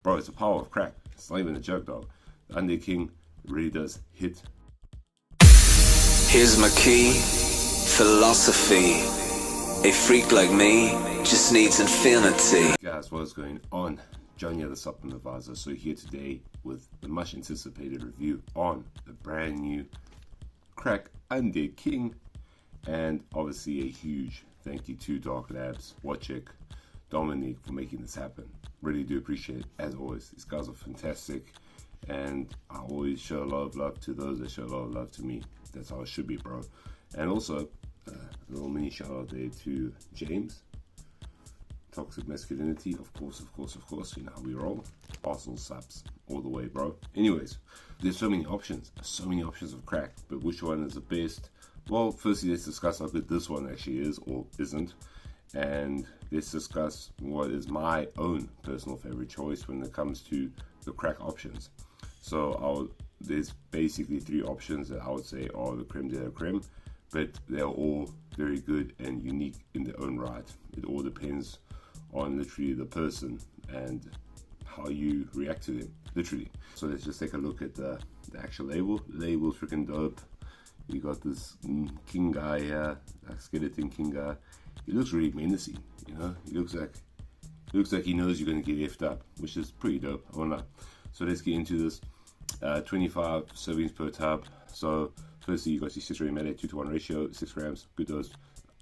Bro, it's the power of crack. It's not even a joke, dog. The Undead King really does hit. Here's my key, philosophy. A freak like me just needs infinity. Guys, what is going on? Johnny the Supplement Advisor. So here today with the much anticipated review on the brand new crack Undead King. And obviously a huge thank you to Dark Labs, Wojciech, Dominic for making this happen. Really do appreciate it, as always. These guys are fantastic, and I always show a lot of love to those that show a lot of love to me. That's how it should be, bro. And also, a little mini shout out there to James. Toxic masculinity, of course, you know how we roll. Arsenal subs all the way, bro. Anyways, there's so many options of crack, but which one is the best? Well, firstly, let's discuss how good this one actually is or isn't, and let's discuss what is my own personal favorite choice when it comes to the crack options. So there's basically three options that I would say are the creme de la creme, but they're all very good and unique in their own right. It all depends on literally the person and how you react to them, literally. So let's just take a look at the actual label. The label's freaking dope. You got this king guy here, that skeleton king guy. He looks really menacing, you know. He looks like he knows you're gonna get effed up, which is pretty dope, I won't lie. So let's get into this. 25 servings per tub. So firstly, you got your citrate melee 2-to-1 ratio, 6 grams, good dose.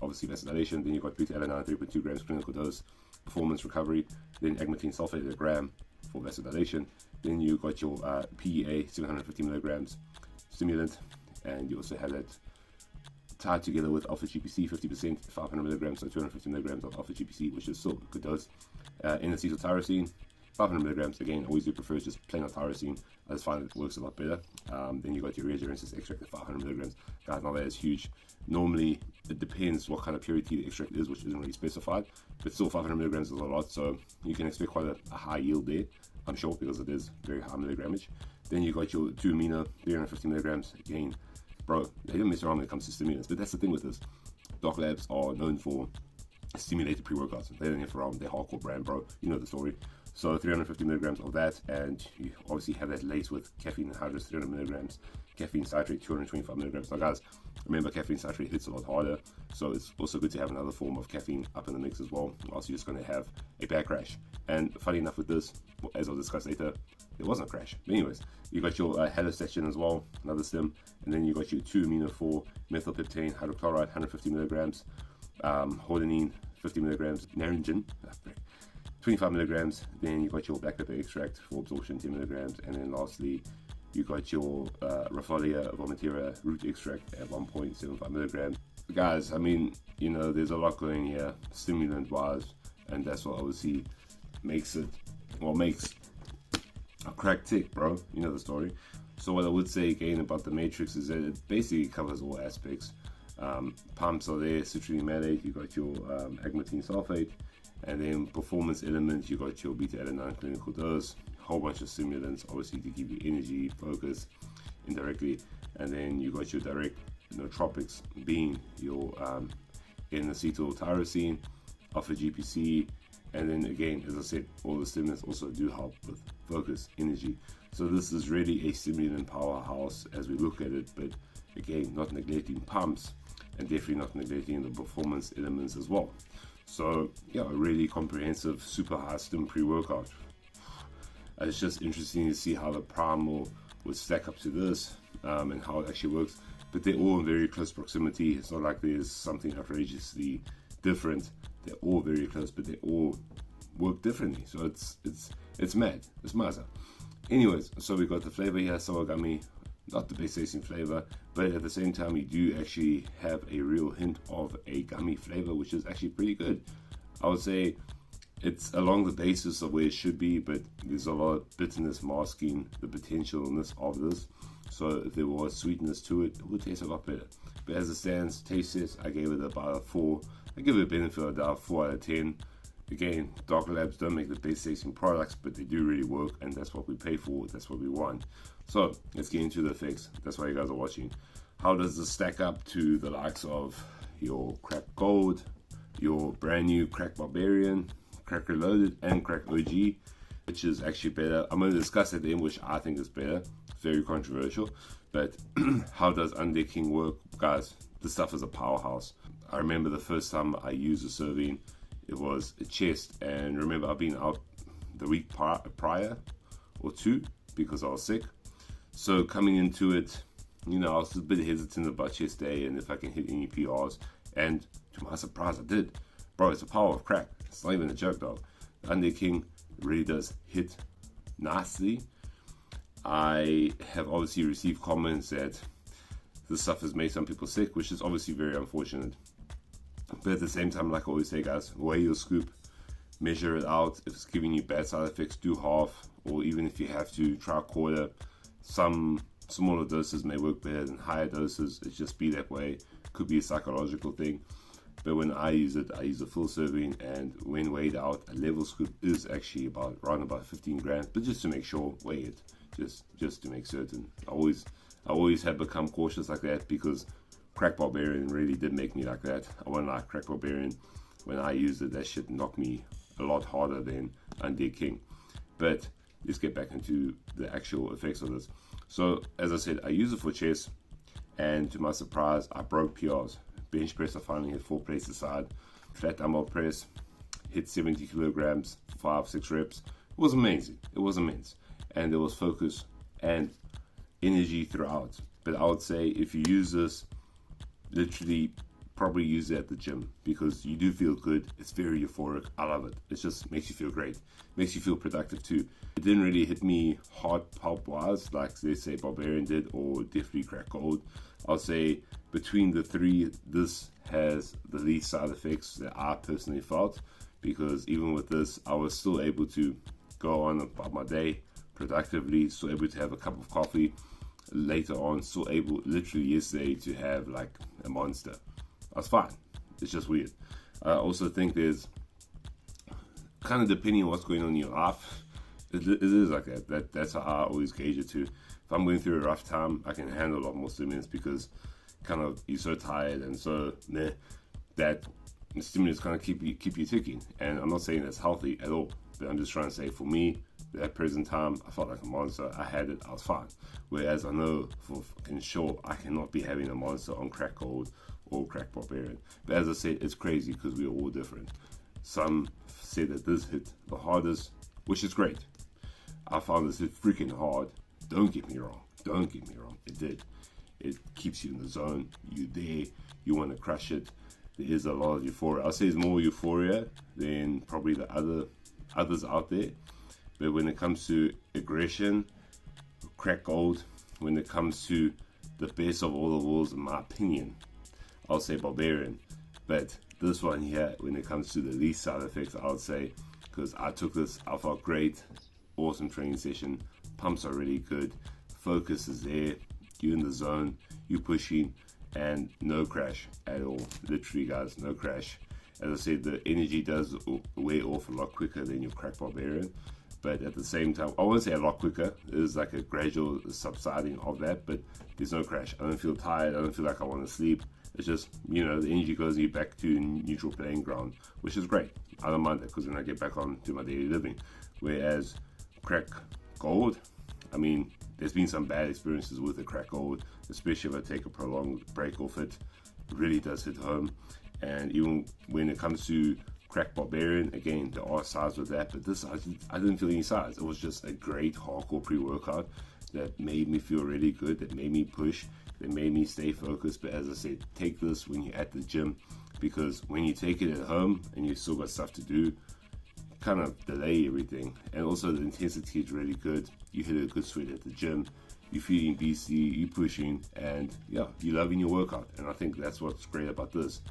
Obviously vasodilation. Then you got beta-alanine 3.2 grams clinical dose, performance recovery. Then agmatine sulfate 1 gram for vasodilation. Then you got your PEA 750 milligrams stimulant, and you also have that tied together with alpha GPC 50%, 500 milligrams, so 250 milligrams of alpha GPC, which is still a good dose. N-acetyl tyrosine 500 milligrams. Again, always do prefer just plain old tyrosine. I just find it works a lot better. Then you got your reagerensis extract at 500 milligrams. Guys, now that is huge. Normally, it depends what kind of purity the extract is, which isn't really specified, but still 500 milligrams is a lot, so you can expect quite a high yield there, I'm sure, because it is very high milligrammage. Then you got your 2-amino, 350 milligrams. Again, bro, they don't mess around when it comes to stimulants, but that's the thing with this. Dark Labs are known for stimulated pre-workouts. They don't F around. They're hardcore brand, bro. You know the story. So 350 milligrams of that, and you obviously have that laced with caffeine anhydrous 300 milligrams, caffeine citrate 225 milligrams. Now guys, remember caffeine citrate hits a lot harder, so it's also good to have another form of caffeine up in the mix as well, or else you're just going to have a bad crash. And funny enough with this, as I'll discuss later, there wasn't a crash. But anyways, you got your halosection as well, another stim, and then you got your 2-amino-4 methylpeptane hydrochloride 150 milligrams, hordenine 50 milligrams, naringin 25 milligrams. Then you got your black pepper extract for absorption 10 milligrams, and then lastly you got your Rafflesia vomitera root extract at 1.75 milligrams. Guys, I mean, you know, there's a lot going here stimulant wise, and that's what obviously makes a crack tick, bro. You know the story. So what I would say again about the matrix is that it basically covers all aspects. Pumps are there, citrulline malate, you got your agmatine sulfate, and then performance elements, you got your beta-alanine clinical dose, a whole bunch of stimulants, obviously to give you energy, focus, indirectly, and then you got your direct nootropics, being your N-acetyl tyrosine, alpha GPC, and then again, as I said, all the stimulants also do help with focus, energy. So this is really a stimulant powerhouse as we look at it, but again, not neglecting pumps and definitely not neglecting the performance elements as well. So yeah, a really comprehensive, super high stim pre-workout. It's just interesting to see how the primal would stack up to this and how it actually works. But they're all in very close proximity. It's not like there's something outrageously different. They're all very close, but they all work differently. So it's mad. It's maza. Anyways, so we got the flavor here, sour gummy. Not the best tasting flavor, but at the same time, you do actually have a real hint of a gummy flavor, which is actually pretty good. I would say it's along the basis of where it should be, but there's a lot of bitterness masking the potentialness of this. So if there was sweetness to it, it would taste a lot better. But as it stands, taste test, I gave it about a 4. I give it a benefit of doubt, 4 out of 10. Again, Dark Labs don't make the best tasting products, but they do really work, and that's what we pay for, that's what we want. So let's get into the effects. That's why you guys are watching. How does this stack up to the likes of your Crack Gold, your brand new Crack Barbarian, Crack Reloaded, and Crack OG? which is actually better. I'm going to discuss at the end which I think is better. Very controversial. But how does Undead King work? Guys, this stuff is a powerhouse. I remember the first time I used a serving, it was a chest. And remember, I've been out the week prior or two because I was sick. So coming into it, you know, I was a bit hesitant about chest day and if I can hit any PRs. And to my surprise, I did. Bro, it's the power of crack. It's not even a joke, dog. Undead King really does hit nicely. I have obviously received comments that this stuff has made some people sick, which is obviously very unfortunate. But at the same time, like I always say, guys, weigh your scoop, measure it out. If it's giving you bad side effects, do half, or even if you have to, try a quarter. Some smaller doses may work better than higher doses. It just be that way. Could be a psychological thing. But when I use it, I use a full serving, and when weighed out, a level scoop is actually around about 15 grams. But just to make sure, weigh it, just to make certain. I always have become cautious like that because Crack Barbarian really did make me like that. I won't lie, Crack Barbarian, when I used it, that shit knocked me a lot harder than Undead King. But let's get back into the actual effects of this. So as I said, I use it for chest, and to my surprise, I broke PRs. Bench press, I finally hit 4 plates aside. Flat dumbbell press, hit 70 kilograms, 5-6 reps. It was amazing. It was immense. And there was focus and energy throughout. But I would say if you use this, literally probably use it at the gym because you do feel good. It's very euphoric. I love it. It just makes you feel great. Makes you feel productive too. It didn't really hit me hard pulp wise like they say Barbarian did, or definitely Crack Gold. I'll say between the three, this has the least side effects that I personally felt, because even with this, I was still able to go on about my day productively, still able to have a cup of coffee later on, still able literally yesterday to have like a monster. I was fine. It's just weird. I also think there's kind of depending on what's going on in your life, it is like that. That's how I always gauge it too. If I'm going through a rough time, I can handle a lot more stimulants because kind of you're so tired and so that stimulants kind of keep you ticking. And I'm not saying that's healthy at all, but I'm just trying to say for me, at that present time, I felt like a monster. I had it, I was fine. Whereas I know in short, I cannot be having a monster on Crack Gold or Crack Barbarian. But as I said, it's crazy because we are all different. Some say that this hit the hardest, which is great. I found this hit freaking hard. Don't get me wrong. It did. It keeps you in the zone. You're there. You want to crush it. There is a lot of euphoria. I'll say it's more euphoria than probably the others out there. But when it comes to aggression, Crack Gold, when it comes to the best of all the worlds, in my opinion, I'll say Barbarian. But this one here, when it comes to the least side effects, I would say, because I took this, I felt great. Awesome training session. Pumps are really good. Focus is there. You're in the zone. You're pushing. And no crash at all. Literally, guys, no crash. As I said, the energy does wear off a lot quicker than your Crack Barbarian. But at the same time, I won't say a lot quicker. There's like a gradual subsiding of that, but there's no crash. I don't feel tired. I don't feel like I want to sleep. It's just, you know, the energy goes you back to neutral playing ground, which is great. I don't mind that because then I get back on to my daily living. Whereas Crack Gold, I mean, there's been some bad experiences with the Crack Gold, especially if I take a prolonged break off it. It really does hit home. And even when it comes to Crack Barbarian, again, there are sides with that, but this, I didn't feel any sides. It was just a great hardcore pre-workout that made me feel really good, that made me push, that made me stay focused. But as I said, take this when you're at the gym, because when you take it at home and you still got stuff to do, kind of delay everything. And also the intensity is really good. You hit a good sweat at the gym, you're feeling BC, you're pushing, and yeah, you're loving your workout. And I think that's what's great about this,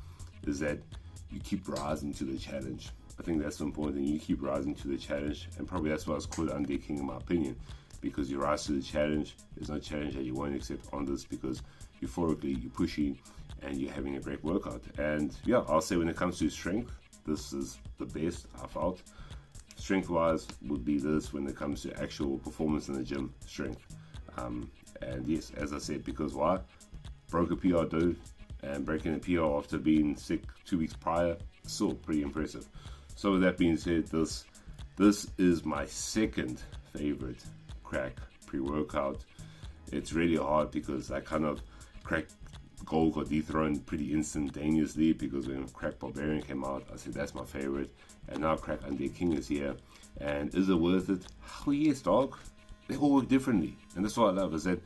is that you keep rising to the challenge. I think that's the important thing. You keep rising to the challenge, and probably that's why it's called Undead King in my opinion, because you rise to the challenge. There's no challenge that you won't accept on this, because euphorically you're pushing and you're having a great workout. And yeah, I'll say when it comes to strength, this is the best I felt. Strength wise would be this when it comes to actual performance in the gym strength. And yes, as I said, because why? Broke a PR, dude. And breaking a PR after being sick 2 weeks prior, still pretty impressive. So with that being said, this This is my second favorite crack pre-workout. It's really hard because I kind of crack Gold got dethroned pretty instantaneously, because when Crack Barbarian came out, I said that's my favorite, and now Crack Undead King is here. And is it worth it? Hell yes, dog. They all work differently, and that's what I love, is that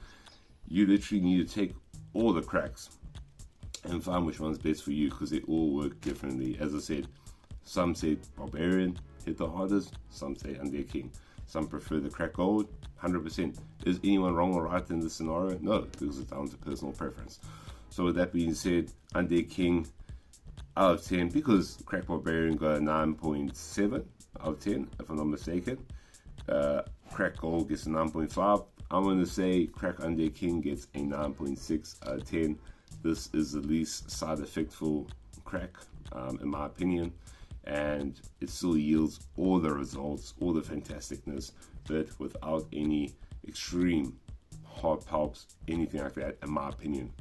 you literally need to take all the cracks and find which one's best for you, because they all work differently. As I said, some say Barbarian hit the hardest, some say Undead King, some prefer the Crack Gold. 100%. Is anyone wrong or right in this scenario? No, because it's down to personal preference. So with that being said, Undead King out of 10, because Crack Barbarian got a 9.7 out of 10, if I'm not mistaken. Crack Gold gets a 9.5. I'm going to say Crack Undead King gets a 9.6 out of 10. This is the least side effectful crack, in my opinion, and it still yields all the results, all the fantasticness, but without any extreme hard pulps, anything like that, in my opinion.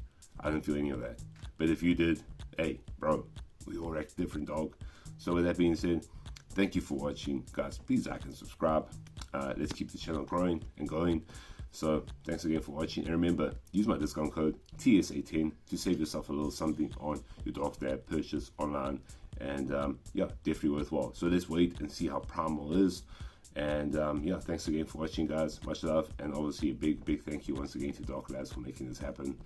I didn't feel any of that. But if you did, hey, bro, we all act different, dog. So with that being said, thank you for watching. Guys, please like and subscribe. Let's keep the channel growing and going. So thanks again for watching. And remember, use my discount code TSA10 to save yourself a little something on your Dark Dad purchase online. And yeah, definitely worthwhile. So let's wait and see how Primal is. And yeah, thanks again for watching, guys. Much love. And obviously a big thank you once again to Dark Labs for making this happen.